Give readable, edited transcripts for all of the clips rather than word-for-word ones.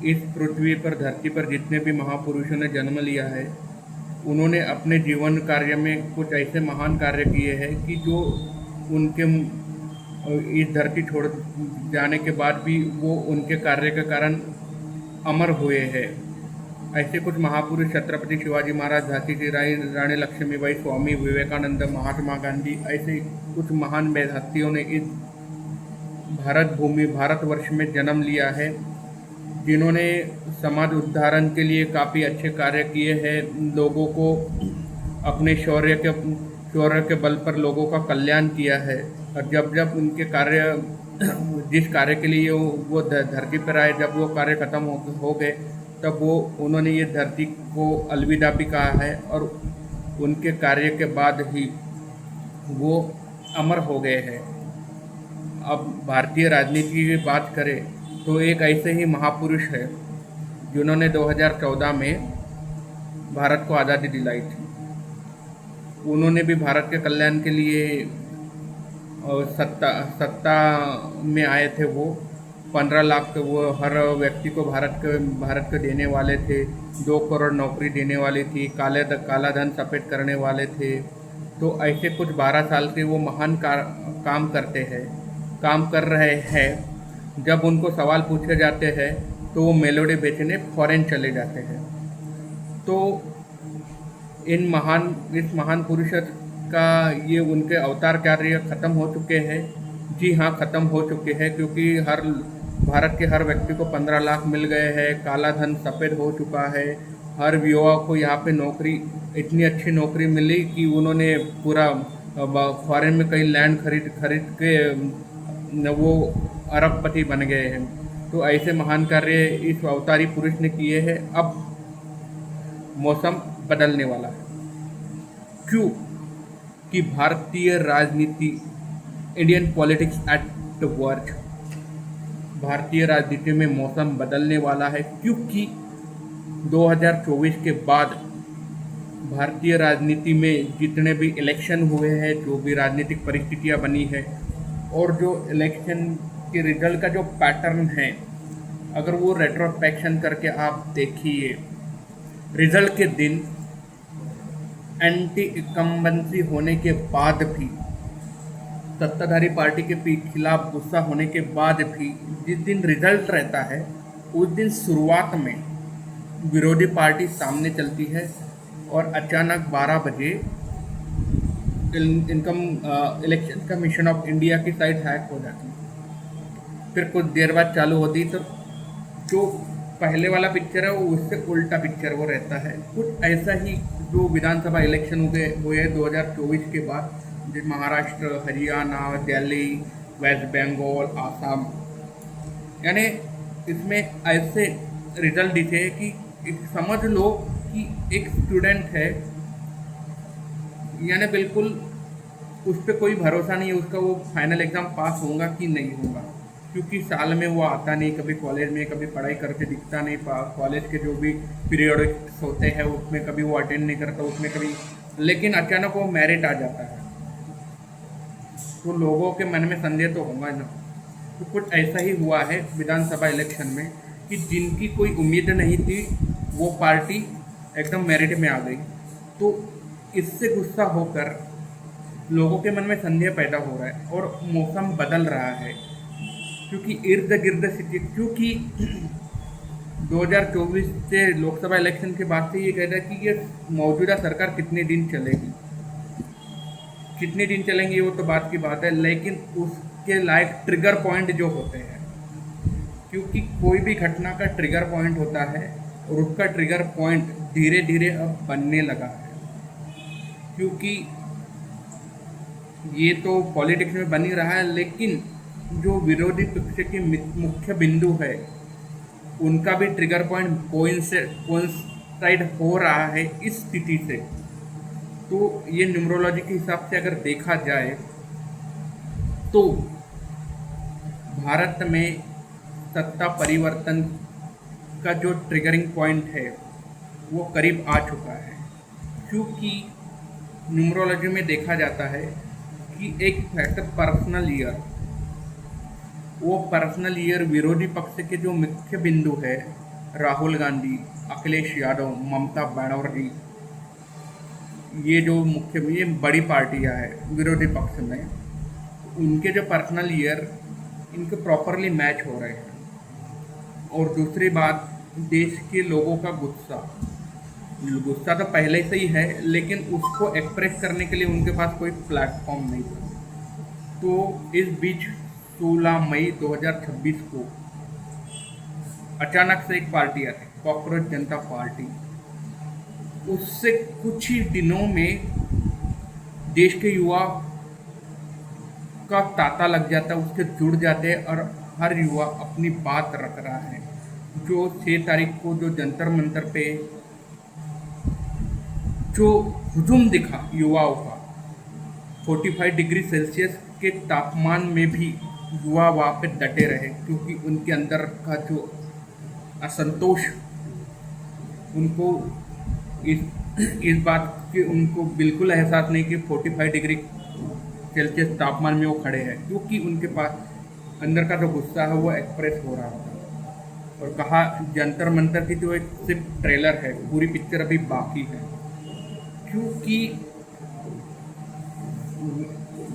इस पृथ्वी पर, धरती पर जितने भी महापुरुषों ने जन्म लिया है, उन्होंने अपने जीवन कार्य में कुछ ऐसे महान कार्य किए हैं कि जो उनके इस धरती छोड़ जाने के बाद भी वो उनके कार्य के कारण अमर हुए हैं। ऐसे कुछ महापुरुष छत्रपति शिवाजी महाराज, झांसी की रानी लक्ष्मीबाई, स्वामी विवेकानंद, महात्मा गांधी, ऐसे कुछ महान हस्तियों ने इस भारत भूमि, भारतवर्ष में जन्म लिया है, जिन्होंने समाज उद्धारण के लिए काफ़ी अच्छे कार्य किए हैं। लोगों को अपने शौर्य के बल पर लोगों का कल्याण किया है। और जब जब उनके कार्य जिस कार्य के लिए वो धरती पर आए, जब वो कार्य खत्म हो गए, तब उन्होंने ये धरती को अलविदा भी कहा है, और उनके कार्य के बाद ही वो अमर हो गए हैं। अब भारतीय राजनीति की बात करें तो एक ऐसे ही महापुरुष है जिन्होंने 2014 में भारत को आज़ादी दिलाई थी। उन्होंने भी भारत के कल्याण के लिए सत्ता में आए थे। वो 15 लाख वो हर व्यक्ति को भारत को देने वाले थे। 2 करोड़ नौकरी देने वाली थी। काला धन सफ़ेद करने वाले थे। तो ऐसे कुछ 12 साल से वो महान काम कर रहे हैं। जब उनको सवाल पूछे जाते हैं तो वो मेलोडी बेचने फॉरेन चले जाते हैं। तो इस महान पुरुष का ये उनके अवतार कार्य ख़त्म हो चुके हैं। जी हाँ, ख़त्म हो चुके हैं, क्योंकि भारत के हर व्यक्ति को 15 लाख मिल गए हैं। काला धन सफ़ेद हो चुका है। हर युवा को यहाँ पे इतनी अच्छी नौकरी मिली कि उन्होंने पूरा फॉरेन में कई लैंड खरीद के वो अरबपति बन गए हैं। तो ऐसे महान कार्य इस अवतारी पुरुष ने किए हैं। अब मौसम बदलने वाला है। क्यों? कि भारतीय राजनीति, इंडियन पॉलिटिक्स एट वर्क, भारतीय राजनीति में मौसम बदलने वाला है। क्योंकि 2024 के बाद भारतीय राजनीति में जितने भी इलेक्शन हुए हैं, जो भी राजनीतिक परिस्थितियां बनी है, और जो इलेक्शन के रिजल्ट का जो पैटर्न है, अगर वो रेट्रोस्पेक्शन करके आप देखिए, रिजल्ट के दिन एंटी इनकम्बेंसी होने के बाद भी, सत्ताधारी पार्टी के खिलाफ गुस्सा होने के बाद भी, जिस दिन रिजल्ट रहता है उस दिन शुरुआत में विरोधी पार्टी सामने चलती है और अचानक 12 बजे इलेक्शन कमीशन ऑफ इंडिया की साइट हैक हो जाती है। फिर कुछ देर बाद चालू होती, तो जो पहले वाला पिक्चर है वो उससे उल्टा पिक्चर वो रहता है। कुछ ऐसा ही जो विधानसभा इलेक्शन हुए 2024 के बाद, जैसे महाराष्ट्र, हरियाणा, दिल्ली, वेस्ट बंगाल, आसाम, यानी इसमें ऐसे रिजल्ट दिखे कि समझ लो कि एक स्टूडेंट है, यानी बिल्कुल उस पर कोई भरोसा नहीं है उसका वो फाइनल एग्ज़ाम पास होगा कि नहीं होगा, क्योंकि साल में वो आता नहीं, कभी कॉलेज में कभी पढ़ाई करके दिखता नहीं, कॉलेज के जो भी पीरियड्स होते हैं उसमें कभी वो अटेंड नहीं करता, उसमें कभी, लेकिन अचानक वो मेरिट आ जाता है। तो लोगों के मन में संदेह तो होगा ना। तो कुछ ऐसा ही हुआ है विधानसभा इलेक्शन में कि जिनकी कोई उम्मीद नहीं थी वो पार्टी एकदम मेरिट में आ गई। तो इससे गुस्सा होकर लोगों के मन में संदेह पैदा हो रहा है और मौसम बदल रहा है, क्योंकि इर्द गिर्द स्थिति, क्योंकि 2024 से लोकसभा इलेक्शन के बाद से ये कहता है कि ये मौजूदा सरकार कितने दिन चलेगी, कितने दिन चलेंगी वो तो बात की बात है, लेकिन उसके लायक ट्रिगर पॉइंट जो होते हैं, क्योंकि कोई भी घटना का ट्रिगर पॉइंट होता है और उसका ट्रिगर पॉइंट धीरे धीरे अब बनने लगा है। क्योंकि ये तो पॉलिटिक्स में बन ही रहा है, लेकिन जो विरोधी पक्ष के मुख्य बिंदु है उनका भी ट्रिगर पॉइंट कोइंसाइड हो रहा है इस स्थिति से। तो ये न्यूमरोलॉजी के हिसाब से अगर देखा जाए तो भारत में सत्ता परिवर्तन का जो ट्रिगरिंग पॉइंट है वो करीब आ चुका है, क्योंकि न्यूमरोलॉजी में देखा जाता है कि एक फैक्टर पर्सनल ईयर, वो पर्सनल ईयर विरोधी पक्ष के जो मुख्य बिंदु है राहुल गांधी, अखिलेश यादव, ममता बनर्जी, ये जो मुख्य ये बड़ी पार्टियां हैं विरोधी पक्ष में, उनके जो पर्सनल ईयर इनके प्रॉपरली मैच हो रहे हैं। और दूसरी बात, देश के लोगों का गुस्सा, गुस्सा तो पहले से ही है, लेकिन उसको एक्सप्रेस करने के लिए उनके पास कोई प्लेटफॉर्म नहीं था। तो इस बीच 16 मई 2026 को अचानक से एक पार्टी आती, कॉकरोच जनता पार्टी। उससे कुछ ही दिनों में देश के युवा का तांता लग जाता है, उसके जुड़ जाते हैं और हर युवा अपनी बात रख रहा है। जो 6 तारीख को जो जंतर मंतर पे जो हुजूम दिखा युवाओं का, 45 डिग्री सेल्सियस के तापमान में भी युवा वहाँ पे डटे रहे, क्योंकि उनके अंदर का जो असंतोष, उनको इस बात की उनको बिल्कुल एहसास नहीं कि 45 डिग्री सेल्सियस तापमान में वो खड़े हैं, क्योंकि उनके पास अंदर का जो गुस्सा है वो एक्सप्रेस हो रहा था। और कहा जंतर मंतर की जो एक सिर्फ ट्रेलर है, पूरी पिक्चर अभी बाकी है, क्योंकि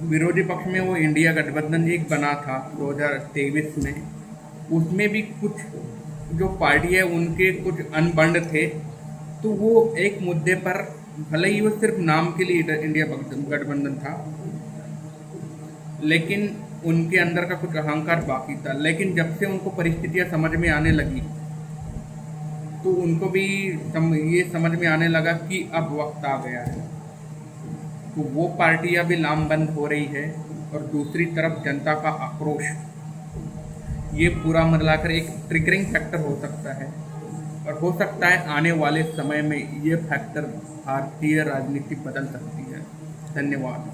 विरोधी पक्ष में वो इंडिया गठबंधन एक बना था 2023 में, उसमें भी कुछ जो पार्टी है उनके कुछ अनबंड थे। तो वो एक मुद्दे पर, भले ही वो सिर्फ नाम के लिए इंडिया गठबंधन था, लेकिन उनके अंदर का कुछ अहंकार बाकी था। लेकिन जब से उनको परिस्थितियां समझ में आने लगी, तो उनको भी ये समझ में आने लगा कि अब वक्त आ गया है। तो वो पार्टियां भी लामबंद हो रही है, और दूसरी तरफ जनता का आक्रोश, ये पूरा मिलाकर एक ट्रिगरिंग फैक्टर हो सकता है। और हो सकता है आने वाले समय में ये फैक्टर भारतीय राजनीति बदल सकती है। धन्यवाद।